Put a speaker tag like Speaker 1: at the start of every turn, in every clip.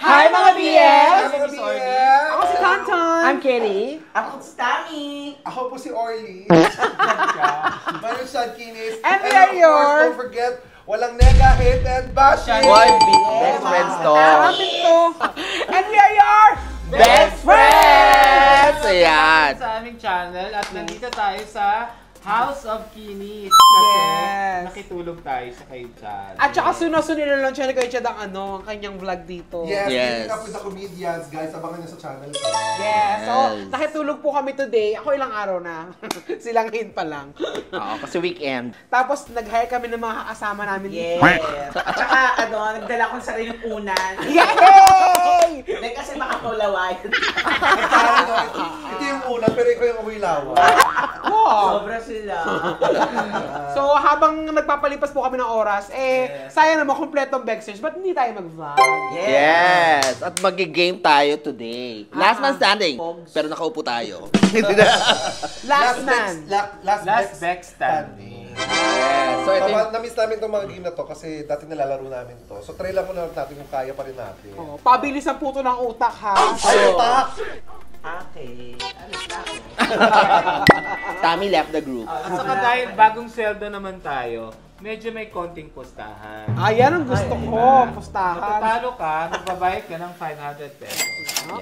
Speaker 1: Hi mga BS!
Speaker 2: Hi mga BS!
Speaker 1: Ako si Tonton!
Speaker 3: I'm Kelly.
Speaker 4: Ako si Tammy.
Speaker 2: Ako po si Orly. Mario Kinis.
Speaker 1: And we are
Speaker 2: of course,
Speaker 1: your-
Speaker 2: don't forget, walang nega, hate, and bashing.
Speaker 3: Boy, best friends to.
Speaker 1: Amin to! And we are your
Speaker 3: Best friends! Ayan.
Speaker 5: Sa aming channel at nandito tayo sa House of Kinis kasi
Speaker 1: Yes.
Speaker 5: nakitulog tayo sa kayo dyan.
Speaker 1: At saka sunod-sunod na lang channel kayo siya ang kanyang vlog dito.
Speaker 2: Yes,
Speaker 3: Yes.
Speaker 2: keeping up with the comedians, guys. Abangan nyo sa channel ko.
Speaker 1: Yes. So,
Speaker 3: Yes.
Speaker 1: nakitulog po kami today. Ako ilang araw na. Silang hin pa lang.
Speaker 3: Oo, kasi weekend.
Speaker 1: Tapos, nag-hire kami ng mga kasama namin.
Speaker 4: Yes. At saka, nagdala ko sa sariling unan.
Speaker 1: Yay!
Speaker 4: Hindi kasi makakulawayan.
Speaker 2: Ito yung una, pero ikaw yung amoy lawa.
Speaker 1: Wow.
Speaker 4: Sobra sila.
Speaker 1: So, habang nagpapalipas po kami ng oras, sayang naman kompletong backstage. Ba't hindi tayo mag-vlog?
Speaker 3: Yes. At mag-game tayo today. Last man standing. Pero nakaupo tayo.
Speaker 1: Last man.
Speaker 5: Last back standing.
Speaker 3: Yes. So ito yung...
Speaker 2: Na-miss namin itong mga game na to kasi dati nalalaro namin to. So try lang muna natin kung kaya pa rin natin.
Speaker 1: Oh, pabilis ang puto ng utak, ha?
Speaker 2: Ay, utak!
Speaker 4: Okay. Alis na ako.
Speaker 3: Tammy left the group.
Speaker 5: At saka dahil bagong sweldo naman tayo, medyo may konting pustahan.
Speaker 1: Ayan ang gusto ko. Pustahan.
Speaker 5: Matatalo ka, magbabayad ka ng 500 pesos.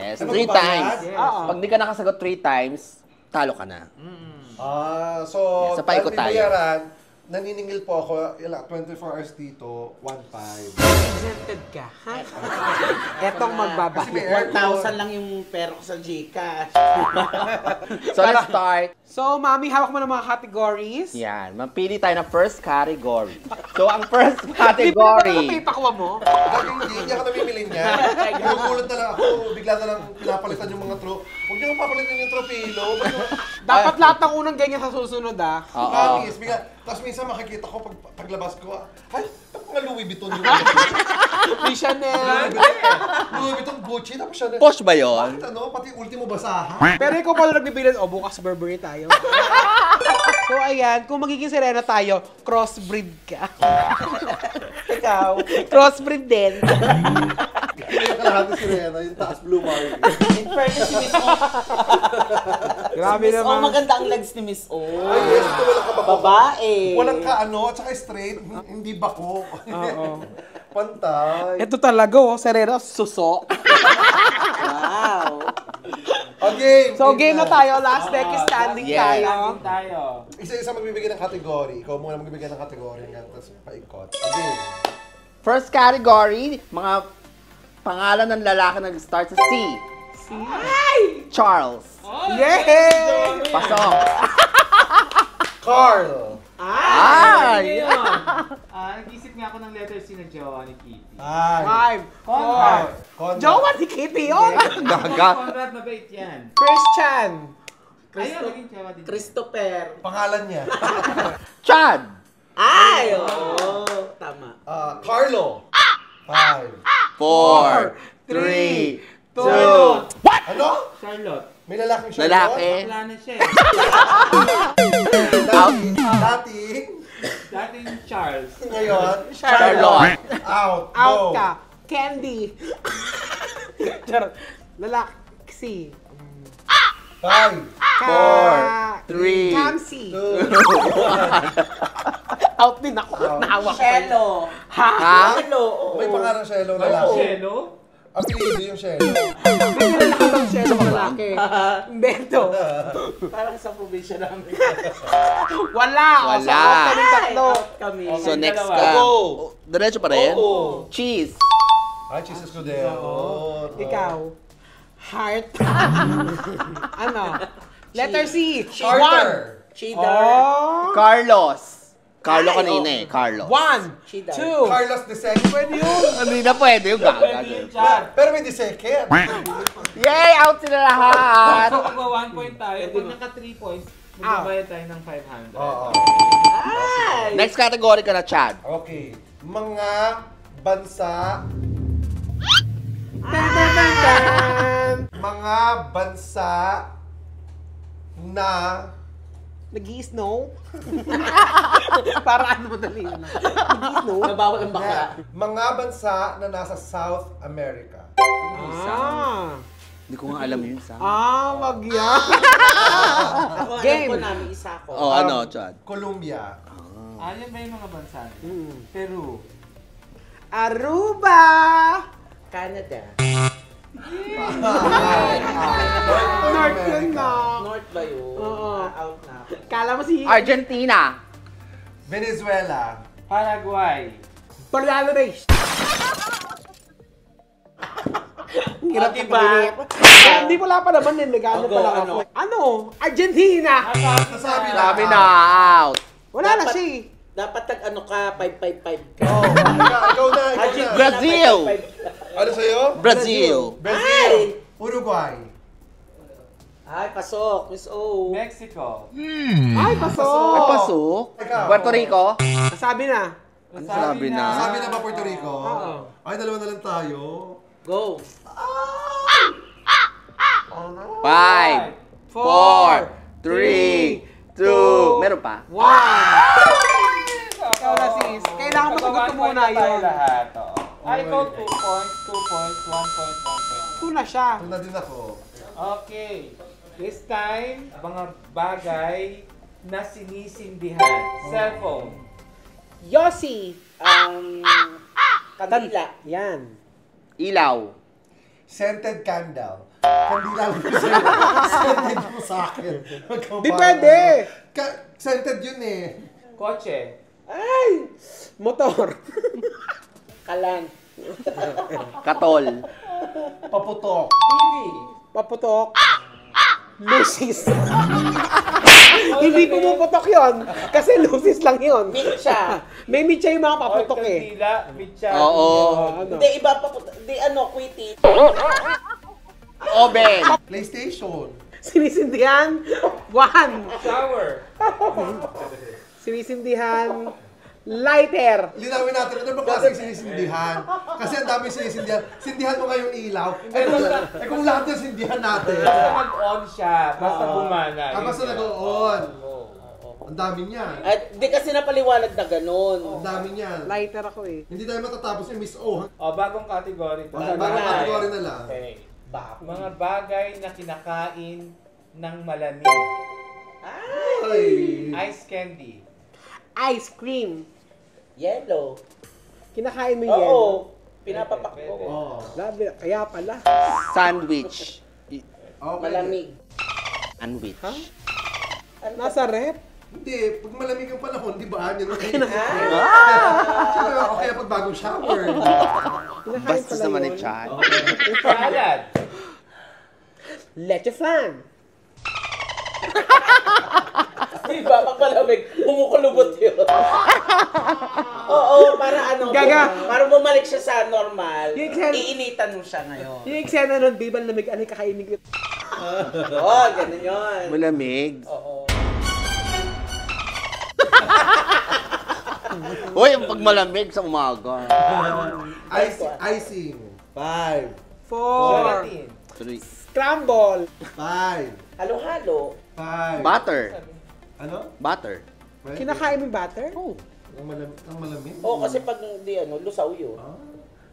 Speaker 3: Yes.
Speaker 2: Ano
Speaker 3: 3
Speaker 2: ba
Speaker 3: times.
Speaker 2: yan?
Speaker 5: Yes.
Speaker 1: Oo.
Speaker 3: Pag di ka nakasagot 3 times, talo ka na.
Speaker 2: So,
Speaker 3: Yes, sa paikot
Speaker 2: dahil may
Speaker 3: tayo.
Speaker 2: bayaran, naniningil po ako, 24 hours dito, 1.5.
Speaker 1: Exempted ka, ha? Etong
Speaker 2: Kasi may
Speaker 1: magbabayad.
Speaker 2: aircon.
Speaker 4: 1,000 lang yung pera ko sa Gcash.
Speaker 3: So let's start.
Speaker 1: So, mami, hawak mo ng mga categories.
Speaker 3: Yan. Mapili tayo ng first category. So ang first
Speaker 1: Ano
Speaker 3: category.
Speaker 1: ipakwa mo?
Speaker 2: Dati hindi ako namimili niya. Gulot na lang ako, bigla na lang pinapalitan yung mga Huwag niyo papalitan yung tropilo.
Speaker 1: Dapat lahat ng unang ganyan sa susunod, ah.
Speaker 3: Oo.
Speaker 2: Promise, bigla. Tapos minsan makikita ko paglabas ko, ay, mga Louis Vuitton yung
Speaker 1: May Chanel.
Speaker 2: Louis Vuitton, Gucci, tapos siya
Speaker 3: Posh ba yun?
Speaker 2: Bakit pati ultimo basahan?
Speaker 1: Pero ikaw pala nagbibilan, bukas Burberry tayo. So, ayan, kung magiging sirena tayo, crossbreed ka.
Speaker 4: Ikaw.
Speaker 1: Crossbreed din.
Speaker 2: Hindi yung kalahati si Rena, yung taas blue marlin.
Speaker 4: In fairness si Miss O.
Speaker 1: Grabe
Speaker 4: Miss O,
Speaker 1: naman.
Speaker 4: maganda ang legs ni Miss O.
Speaker 2: Ay, yes, ito walang kababa.
Speaker 4: Babae.
Speaker 2: Walang at saka straight, hindi bako.
Speaker 1: Oo.
Speaker 2: Pantay.
Speaker 1: Ito talaga, oh, sirena, suso.
Speaker 4: Wow.
Speaker 2: Okay.
Speaker 1: So, game na tayo. Last deck is standing
Speaker 3: Yes.
Speaker 1: tayo.
Speaker 5: Tayo.
Speaker 2: Isa-isa magbibigay ng kategory. Ikaw muna magbibigay ng kategory nga, tapos paikot. Okay.
Speaker 3: First category, mga pangalan ng lalaki na nag-start sa C. Charles.
Speaker 1: Yay!
Speaker 3: Pasok.
Speaker 2: Carl.
Speaker 3: Ay!
Speaker 5: Nag-isip nga ako ng letter C na jowa ni Kitty.
Speaker 2: Ay.
Speaker 1: 5,
Speaker 5: Conrad.
Speaker 1: 4. Jowa si Kitty yun!
Speaker 3: Gaga.
Speaker 5: Conrad, mabait yan.
Speaker 1: Christian.
Speaker 5: Ayun, naging jowa din.
Speaker 4: Christopher.
Speaker 2: Pangalan niya.
Speaker 3: Chad.
Speaker 4: Ay! Oo. Tama.
Speaker 2: Carlo. 5.
Speaker 3: 4, 3, 2.
Speaker 2: Ano?
Speaker 5: Charlotte.
Speaker 2: May lalaking siya.
Speaker 3: Lalaki.
Speaker 5: Wala na siya
Speaker 3: Out.
Speaker 2: Dating.
Speaker 5: Dating Charles.
Speaker 2: Ngayon.
Speaker 3: Charlotte.
Speaker 2: Out.
Speaker 1: Out
Speaker 2: Go.
Speaker 1: ka. Candy. Charot. Lalaki.
Speaker 2: 5.
Speaker 3: 4, 3,
Speaker 1: Kamsi.
Speaker 2: 2.
Speaker 1: Out din ako. Nahawak ko.
Speaker 4: Shelo.
Speaker 1: Ha?
Speaker 3: Ha?
Speaker 4: Shelo.
Speaker 2: May pangalan Shelo lalaki.
Speaker 5: Shelo?
Speaker 2: Apelido yung Shelo.
Speaker 1: Bigyan na lang siya ng lalaki. Beto.
Speaker 4: Parang sa probinsya namin.
Speaker 1: Wala.
Speaker 3: Wala.
Speaker 1: So, out kami tatlo.
Speaker 4: Out kami.
Speaker 3: So next
Speaker 5: dalawa.
Speaker 3: ka.
Speaker 2: Go.
Speaker 3: Diretso pa rin?
Speaker 2: Oo.
Speaker 3: Cheese.
Speaker 2: Ay, Jesus Cordero.
Speaker 1: Ikaw. Heart. Ano? Letter C.
Speaker 2: Carter.
Speaker 4: Cheddar.
Speaker 1: Oh.
Speaker 3: Carlos. Carlo
Speaker 4: Ay,
Speaker 3: kanina eh. Carlos.
Speaker 1: 1,
Speaker 4: Cheddar.
Speaker 1: 2.
Speaker 2: Carlos II. Pwede yun.
Speaker 3: Hindi na pwede yung gaga.
Speaker 5: Pwede yun, Chad.
Speaker 2: Pero may the second.
Speaker 3: Yay! Out sila lahat!
Speaker 5: So, magwa 1 point tayo. Pag naka 3 points, magbabayad tayo ng 500.
Speaker 2: Oo.
Speaker 4: Ay!
Speaker 3: Next category ka na, Chad.
Speaker 2: Okay. Mga bansa. Mga bansa na
Speaker 1: Nag-i-snow? Para ano madali yun. Nag-i-snow?
Speaker 4: Nabawal ang baka.
Speaker 2: Mga bansa na nasa South America.
Speaker 1: Ah.
Speaker 3: Hindi ko nga alam yun sa.
Speaker 1: Wag yan.
Speaker 4: Ako,
Speaker 1: Game.
Speaker 4: alam ko namin isa ko.
Speaker 3: Oh, ano, Chad?
Speaker 2: Colombia.
Speaker 5: Ano ba yung mga bansa? Peru.
Speaker 1: Aruba!
Speaker 4: Canada.
Speaker 1: North yun na.
Speaker 4: North ba yun?
Speaker 1: Oo.
Speaker 4: Out na ako.
Speaker 1: Kala mo si
Speaker 3: Argentina.
Speaker 2: Venezuela.
Speaker 5: Paraguay.
Speaker 1: Bangladesh. Ang hirap
Speaker 4: diba?
Speaker 1: diba? Hindi wala pa naman din. Nag-ano
Speaker 4: Ako,
Speaker 1: pa lang ako. Ano? Argentina!
Speaker 2: Nasabi na.
Speaker 3: Sabi na, out.
Speaker 1: Wala na
Speaker 4: Dapat-
Speaker 1: siya.
Speaker 4: Dapat tag-ano ka, 555 ka.
Speaker 2: Oh, ikaw na.
Speaker 4: Argentina,
Speaker 3: Brazil.
Speaker 4: 555.
Speaker 2: Ano sa'yo?
Speaker 3: Brazil.
Speaker 2: Brazil. Uruguay.
Speaker 4: Ay, pasok. Miss O.
Speaker 5: Mexico.
Speaker 1: Ay, pasok!
Speaker 3: Ay, pasok.
Speaker 2: Ikaw.
Speaker 3: Puerto Rico.
Speaker 1: Nasabi na.
Speaker 3: Ano sabi na?
Speaker 2: Sabi na ba Puerto Rico?
Speaker 1: Oo.
Speaker 2: Ay, dalawa na lang tayo.
Speaker 4: Go.
Speaker 3: 5, 4, 3, 2. Meron pa?
Speaker 1: 1. Ikaw na sis. Kailangan matugot ko muna yun.
Speaker 5: Lahat, oo. Ay, ikaw 2 points, 2 points, 1 point, 1 point.
Speaker 1: Ito na siya.
Speaker 2: Ito na din ako.
Speaker 5: Okay. This time, mga bagay na sinisindihan. Cellphone.
Speaker 1: Yossi.
Speaker 4: Kandila.
Speaker 1: Yan.
Speaker 3: Ilaw.
Speaker 2: Scented candle. Kandila lang ko sa'yo. Scented mo sa akin.
Speaker 1: Di pwede.
Speaker 2: Scented yun eh.
Speaker 5: Kotse.
Speaker 1: Ay! Motor.
Speaker 4: Kalan.
Speaker 3: Katol.
Speaker 2: Paputok.
Speaker 5: TV.
Speaker 1: Paputok. Lucis. Hindi pumuputok yon kasi lucis lang yon.
Speaker 4: Mitsa.
Speaker 1: May mitya yung mga paputok eh.
Speaker 5: Kandila, mitya.
Speaker 3: Oo.
Speaker 1: Ano?
Speaker 4: Hindi, iba pa po. Hindi, quitty.
Speaker 3: Oven.
Speaker 2: PlayStation.
Speaker 1: Sinisindihan. 1.
Speaker 5: Shower.
Speaker 1: Sinisindihan. Lighter.
Speaker 2: Linawin natin, ano ba klaseng sinisindihan? Kasi ang dami sinisindihan. Sindihan mo ngayong ilaw. Kung lahat yung sindihan natin.
Speaker 5: Basta mag-on siya. Basta gumana.
Speaker 2: Basta nag-on. Ang dami niyan.
Speaker 4: At di kasi napaliwanag na ganun.
Speaker 2: Ang dami niyan.
Speaker 1: Lighter ako eh.
Speaker 2: Hindi tayo matatapos yung Miss O.
Speaker 5: O, bagong category.
Speaker 2: Bagong kategory na lang.
Speaker 5: Okay. Mga bagay na kinakain ng malamig.
Speaker 2: Ay.
Speaker 5: Ice candy.
Speaker 1: Ice cream.
Speaker 4: Yellow.
Speaker 1: Kinakain mo yan.
Speaker 4: Oo. Pinapapak ko.
Speaker 2: Oh.
Speaker 1: Labi, kaya pala.
Speaker 3: Sandwich.
Speaker 2: Okay.
Speaker 4: Malamig.
Speaker 3: Sandwich.
Speaker 1: Ha? Nasa rep.
Speaker 2: Hindi, pag malamig ang panahon, di ba? Yan ang
Speaker 4: Ah!
Speaker 2: o kaya pag bagong shower.
Speaker 1: Kinakain
Speaker 3: Basta
Speaker 1: pala
Speaker 3: naman ni
Speaker 1: yun.
Speaker 3: Chad.
Speaker 5: Salad.
Speaker 1: Leche flan.
Speaker 4: Diba? Pag malamig, umukulubot yun. Oo, para ano.
Speaker 1: Gaga.
Speaker 4: Para bumalik siya sa normal.
Speaker 1: Yung eksena-
Speaker 4: Iinitan mo siya ngayon.
Speaker 1: Yung eksena nun, bibal lamig, ano kakainin ko.
Speaker 4: Oo, ganun yun.
Speaker 3: Malamig.
Speaker 4: Oo.
Speaker 3: Uy, pag malamig sa umaga.
Speaker 2: Icing. 5.
Speaker 1: 4.
Speaker 5: Gelatin.
Speaker 3: 3.
Speaker 1: Scramble.
Speaker 2: 5.
Speaker 4: Halo-halo.
Speaker 2: 5.
Speaker 3: Butter.
Speaker 2: Ano?
Speaker 3: Butter.
Speaker 1: Kinakain mo yung butter?
Speaker 3: Oh.
Speaker 2: Ang malamig?
Speaker 4: Oo, kasi pag di lusaw yun.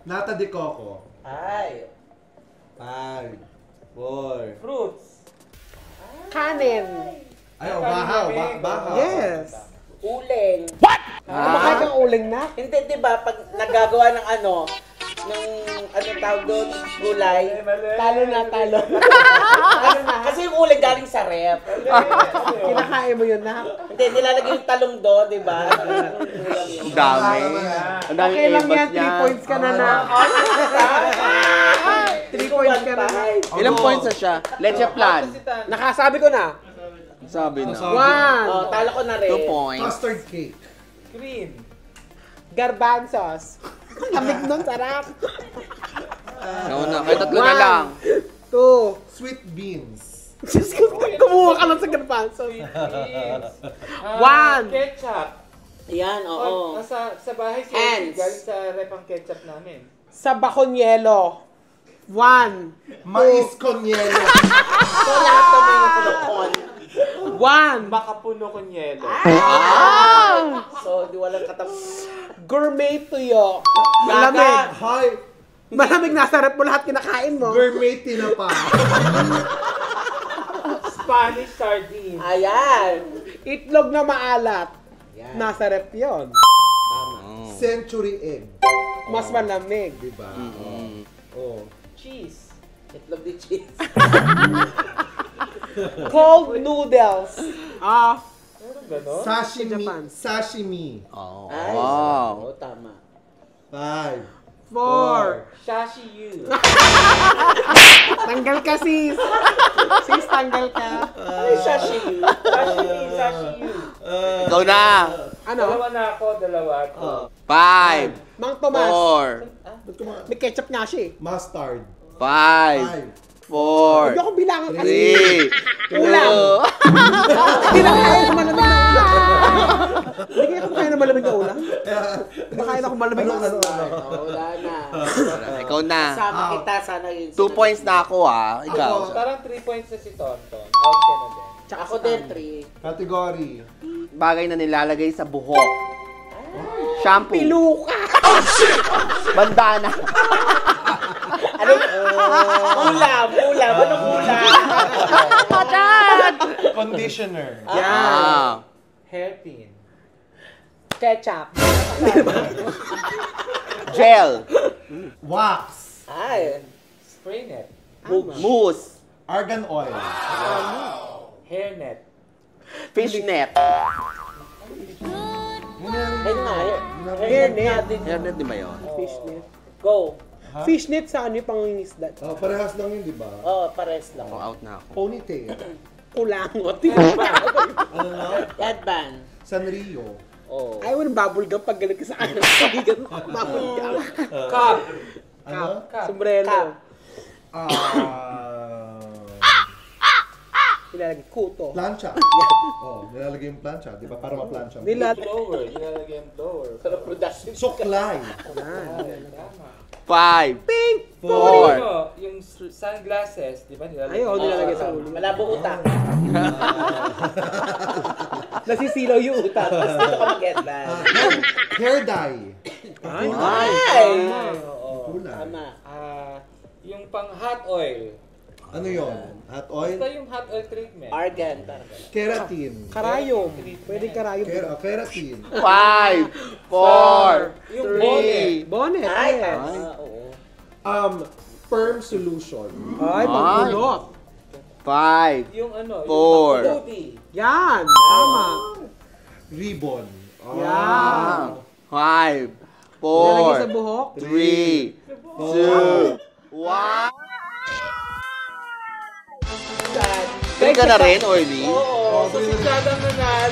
Speaker 2: Nata de coco.
Speaker 4: Ay.
Speaker 2: 5. 4.
Speaker 5: Fruits.
Speaker 1: Kanin.
Speaker 2: Ay, bahaw. Bahaw.
Speaker 1: Yes.
Speaker 4: Uling.
Speaker 1: Kumakain kang uling na?
Speaker 4: Hindi, di ba, pag nagagawa ng tawag doon, gulay.
Speaker 1: Talo na, talo.
Speaker 4: Kasi yung uling galing sa rep.
Speaker 1: Kinakain mo yun na?
Speaker 4: Hindi, nilalagay yung talong doon, di ba?
Speaker 3: Ang dami. Ang dami
Speaker 1: Okay lang
Speaker 3: ibas
Speaker 1: yan, 3
Speaker 3: niya.
Speaker 1: points ka na na. 3 points ka na na.
Speaker 3: Ilang points na siya? Leche plan.
Speaker 1: Nakasabi ko na.
Speaker 3: Sabi na.
Speaker 1: 1.
Speaker 4: Oh, talo ko na rin.
Speaker 3: 2 points.
Speaker 2: Custard cake.
Speaker 5: Cream.
Speaker 1: Garbanzos. Lamig nun, sarap.
Speaker 3: Nauna. Kaya tatlo na lang.
Speaker 1: 2.
Speaker 2: Sweet beans.
Speaker 1: Diyos ko, kumuha ka lang sa garbanzos.
Speaker 5: Beans.
Speaker 1: One.
Speaker 5: Ketchup.
Speaker 4: Yan, oo.
Speaker 5: Sa bahay,
Speaker 4: Hands.
Speaker 5: galing sa rep ang ketchup namin.
Speaker 1: Sa bakonyelo. 1.
Speaker 2: Mais con yelo.
Speaker 4: So, lahat naman yung pinukon.
Speaker 1: 1.
Speaker 5: Makapuno kong yelo.
Speaker 4: So, di walang katapos.
Speaker 1: Gourmet tuyo. Malamig.
Speaker 2: Hi!
Speaker 1: Malamig, nasa rep mo lahat kinakain mo.
Speaker 2: Gourmet tinapa.
Speaker 5: Spanish sardine.
Speaker 4: Ayan.
Speaker 1: Itlog na maalat.
Speaker 4: Yan.
Speaker 1: Nasa rep yun.
Speaker 2: Century egg.
Speaker 1: Mas malamig.
Speaker 2: Diba? Oh.
Speaker 5: Cheese.
Speaker 4: Itlog di cheese.
Speaker 1: Cold noodles.
Speaker 5: Gano'n?
Speaker 2: Sashimi.
Speaker 1: Japan.
Speaker 2: Sashimi.
Speaker 3: Oh.
Speaker 4: Ay,
Speaker 3: Wow.
Speaker 4: oo, tama.
Speaker 2: 5.
Speaker 1: 4.
Speaker 5: Shashi you.
Speaker 1: Tanggal ka, sis. Sis, tanggal ka.
Speaker 4: Ay, sashimi.
Speaker 5: Shashi you.
Speaker 3: Ikaw na.
Speaker 1: Ano?
Speaker 5: Dalawa na ako, dalawa ako.
Speaker 3: 5,
Speaker 1: Mang Tomas.
Speaker 3: 4,
Speaker 1: May ketchup nga siya eh.
Speaker 2: Mustard.
Speaker 3: 5,
Speaker 2: 5.
Speaker 1: Hindi
Speaker 3: 4,
Speaker 1: ako bilangan kasi.
Speaker 3: 3,
Speaker 1: Ulam. Hindi na kaya ng malamig na ulam. Hindi kaya ako kaya ng malamig na ulam. Hindi kaya ako malamig na ulam.
Speaker 4: Wala na.
Speaker 3: Ikaw na.
Speaker 4: Sama kita, sana yun.
Speaker 3: 2 points na ako ah. Ikaw.
Speaker 5: Parang 3 points na si Tonton. Out ka na din.
Speaker 4: Ako din, 3.
Speaker 2: Category.
Speaker 3: Bagay na nilalagay sa buhok. Shampoo.
Speaker 1: Piluka.
Speaker 3: Bandana.
Speaker 4: Ano? Ulam. Anong ulam?
Speaker 2: Conditioner.
Speaker 3: Ah.
Speaker 5: Hairpin.
Speaker 1: Ketchup.
Speaker 3: Gel.
Speaker 2: Wax.
Speaker 4: Ay.
Speaker 5: Spray net.
Speaker 3: Mousse.
Speaker 2: Argan oil.
Speaker 5: Hairnet.
Speaker 3: Fishnet.
Speaker 4: Ayun nga,
Speaker 1: Hairnet.
Speaker 3: Hairnet di ba yun?
Speaker 1: Fishnet.
Speaker 4: Go.
Speaker 1: Fishnet sa ano yung pangingisda?
Speaker 2: Oh, parehas lang yun, di ba?
Speaker 4: Oh, pares lang.
Speaker 3: Oh, out na ako.
Speaker 2: Ponytail.
Speaker 1: Kulangot.
Speaker 2: Ano na?
Speaker 4: Headband.
Speaker 2: Sanrio.
Speaker 4: Oh.
Speaker 1: Ayaw ng bubble gum pag galit ka sa akin. Pagigan mo. Bubble gum.
Speaker 5: Cup.
Speaker 2: Ano?
Speaker 1: Sombrero.
Speaker 2: Ah,
Speaker 1: Ilalagay kuto.
Speaker 2: plancha. Oh, nilalagay yung plancha, di ba? Para ma-plancha.
Speaker 1: Nilat.
Speaker 5: Blower. Nilalagay ang blower.
Speaker 4: Para production.
Speaker 2: Suklay.
Speaker 3: 5,
Speaker 1: Pink.
Speaker 3: 4,
Speaker 5: Ano, yung sunglasses, di ba? Nilalagay
Speaker 1: Ayaw, nilalagay sa ulo.
Speaker 4: Malabo utak.
Speaker 1: Nasisilaw yung utak.
Speaker 4: Dito ka mag-headband.
Speaker 2: Hair dye.
Speaker 4: Ay!
Speaker 5: Oo.
Speaker 2: Kulay.
Speaker 4: Tama.
Speaker 5: Yung pang hot oil.
Speaker 2: Ano yon? Hot oil?
Speaker 5: Basta yung hot oil treatment.
Speaker 4: Argan.
Speaker 2: Keratin.
Speaker 1: Karayom. Pwede karayom.
Speaker 2: Keratin.
Speaker 3: 5, 4,
Speaker 5: Yung
Speaker 3: 3,
Speaker 1: Bonnet.
Speaker 4: Ay,
Speaker 1: Yes.
Speaker 4: oo.
Speaker 2: Perm solution.
Speaker 1: Ay, pagpulot.
Speaker 3: 5,
Speaker 5: yung ano,
Speaker 3: Four.
Speaker 5: yung booty.
Speaker 1: Yan. Tama.
Speaker 2: Ribbon.
Speaker 1: Yan.
Speaker 3: 5,
Speaker 1: Ilalagay sa
Speaker 3: 4,
Speaker 1: buhok.
Speaker 3: 3, 2, 1. Pwede ka na rin, Oily?
Speaker 5: Oo, so si Chad ang nanal.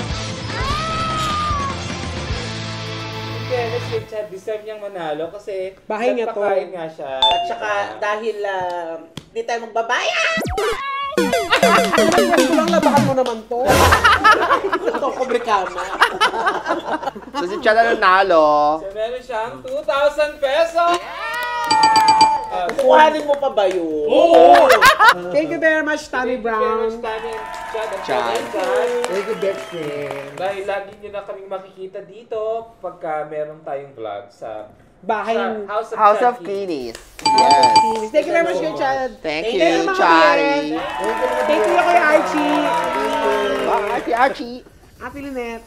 Speaker 5: Okay, si Chad deserve niyang manalo kasi
Speaker 1: Bahay niya to.
Speaker 5: nagpakain nga siya.
Speaker 4: At saka, dahil di tayo magbabayad.
Speaker 1: Kulang labakan mo naman to.
Speaker 4: Ito, kubrikama.
Speaker 3: So si Chad ang nanalo.
Speaker 5: So meron siyang 2,000 pesos!
Speaker 4: Kukuhanin mo pa ba yun?
Speaker 5: Oo!
Speaker 1: Thank you very much, Tommy
Speaker 5: Thank you very much,
Speaker 1: Brown.
Speaker 5: Tani and Chad at
Speaker 3: Chad.
Speaker 5: Chad.
Speaker 2: Thank you, best friend.
Speaker 5: Dahil lagi niyo na kaming makikita dito pagka meron tayong vlog sa
Speaker 1: Bahay.
Speaker 3: House of Kinis. Yes.
Speaker 1: Thank you very much, Chad.
Speaker 3: Thank
Speaker 4: Thank
Speaker 3: you,
Speaker 1: you, mga
Speaker 3: Chari.
Speaker 1: Thank you, Kuya Archie.
Speaker 3: Bye, Archie.
Speaker 1: Ate Lynette.